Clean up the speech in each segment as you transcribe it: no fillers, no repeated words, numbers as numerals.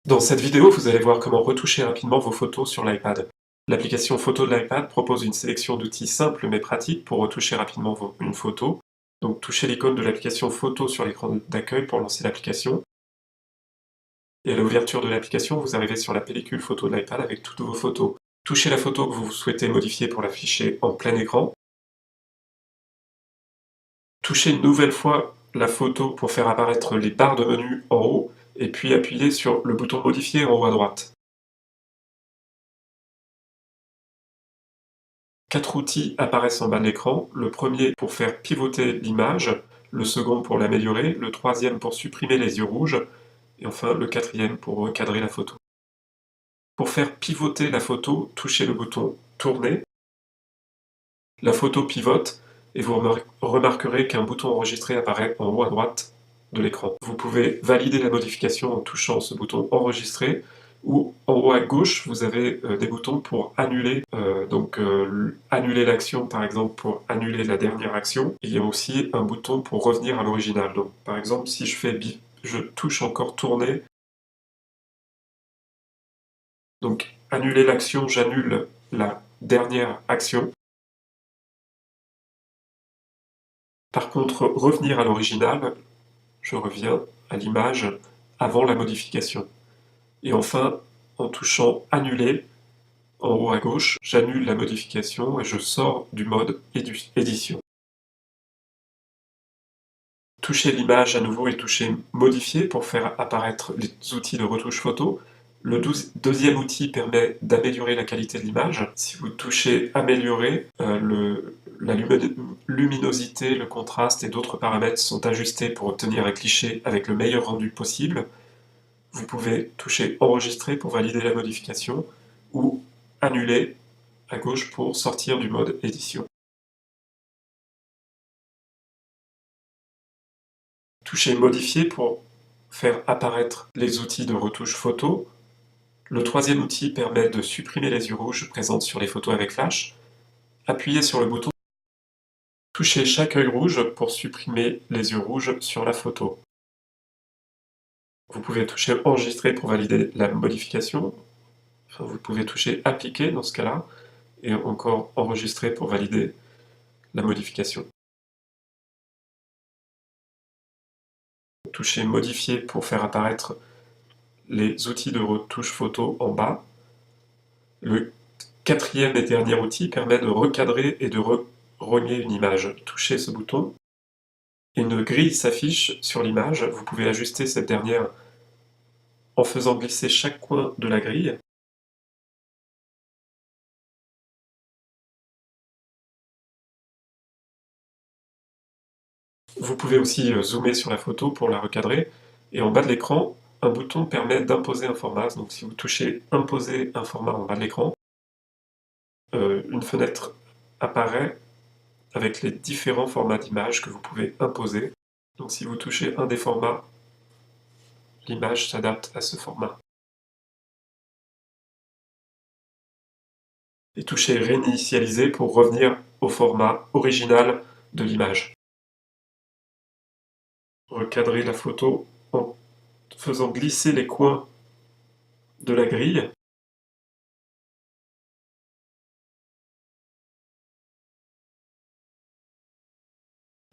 Dans cette vidéo, vous allez voir comment retoucher rapidement vos photos sur l'iPad. L'application photo de l'iPad propose une sélection d'outils simples mais pratiques pour retoucher rapidement une photo. Donc touchez l'icône de l'application photo sur l'écran d'accueil pour lancer l'application. Et à l'ouverture de l'application, vous arrivez sur la pellicule photo de l'iPad avec toutes vos photos. Touchez la photo que vous souhaitez modifier pour l'afficher en plein écran. Touchez une nouvelle fois la photo pour faire apparaître les barres de menu en haut et puis appuyez sur le bouton modifier en haut à droite. 4 outils apparaissent en bas de l'écran, le premier pour faire pivoter l'image, le second pour l'améliorer, le troisième pour supprimer les yeux rouges, et enfin le quatrième pour recadrer la photo. Pour faire pivoter la photo, touchez le bouton Tourner. La photo pivote et vous remarquerez qu'un bouton enregistré apparaît en haut à droite de l'écran. Vous pouvez valider la modification en touchant ce bouton Enregistrer, ou en haut à gauche, vous avez des boutons pour annuler, annuler l'action, par exemple pour annuler la dernière action. Il y a aussi un bouton pour revenir à l'original. Donc par exemple, si je touche encore Tourner, donc annuler l'action, j'annule la dernière action. Par contre, revenir à l'original, je reviens à l'image avant la modification. Et enfin, en touchant Annuler, en haut à gauche, j'annule la modification et je sors du mode édition. Touchez l'image à nouveau et touchez Modifier pour faire apparaître les outils de retouche photo. Le deuxième outil permet d'améliorer la qualité de l'image. Si vous touchez Améliorer, la luminosité, le contraste et d'autres paramètres sont ajustés pour obtenir un cliché avec le meilleur rendu possible. Vous pouvez toucher Enregistrer pour valider la modification ou Annuler à gauche pour sortir du mode édition. Touchez Modifier pour faire apparaître les outils de retouche photo. Le troisième outil permet de supprimer les yeux rouges présents sur les photos avec flash. Appuyez sur le bouton. Touchez chaque œil rouge pour supprimer les yeux rouges sur la photo. Vous pouvez toucher Enregistrer pour valider la modification. Enfin, vous pouvez toucher Appliquer dans ce cas-là, et encore Enregistrer pour valider la modification. Touchez Modifier pour faire apparaître les outils de retouche photo en bas. Le quatrième et dernier outil permet de recadrer et de rogner une image. Touchez ce bouton. Une grille s'affiche sur l'image. Vous pouvez ajuster cette dernière en faisant glisser chaque coin de la grille. Vous pouvez aussi zoomer sur la photo pour la recadrer. Et en bas de l'écran, un bouton permet d'imposer un format. Donc si vous touchez Imposer un format en bas de l'écran, une fenêtre apparaît avec les différents formats d'images que vous pouvez imposer. Donc si vous touchez un des formats, l'image s'adapte à ce format. Et touchez Réinitialiser pour revenir au format original de l'image. Recadrer la photo en faisant glisser les coins de la grille.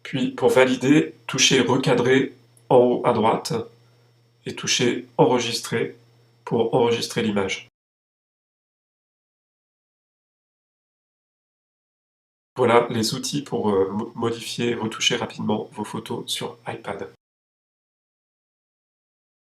Puis pour valider, touchez Recadrer en haut à droite et touchez Enregistrer pour enregistrer l'image. Voilà les outils pour modifier et retoucher rapidement vos photos sur iPad.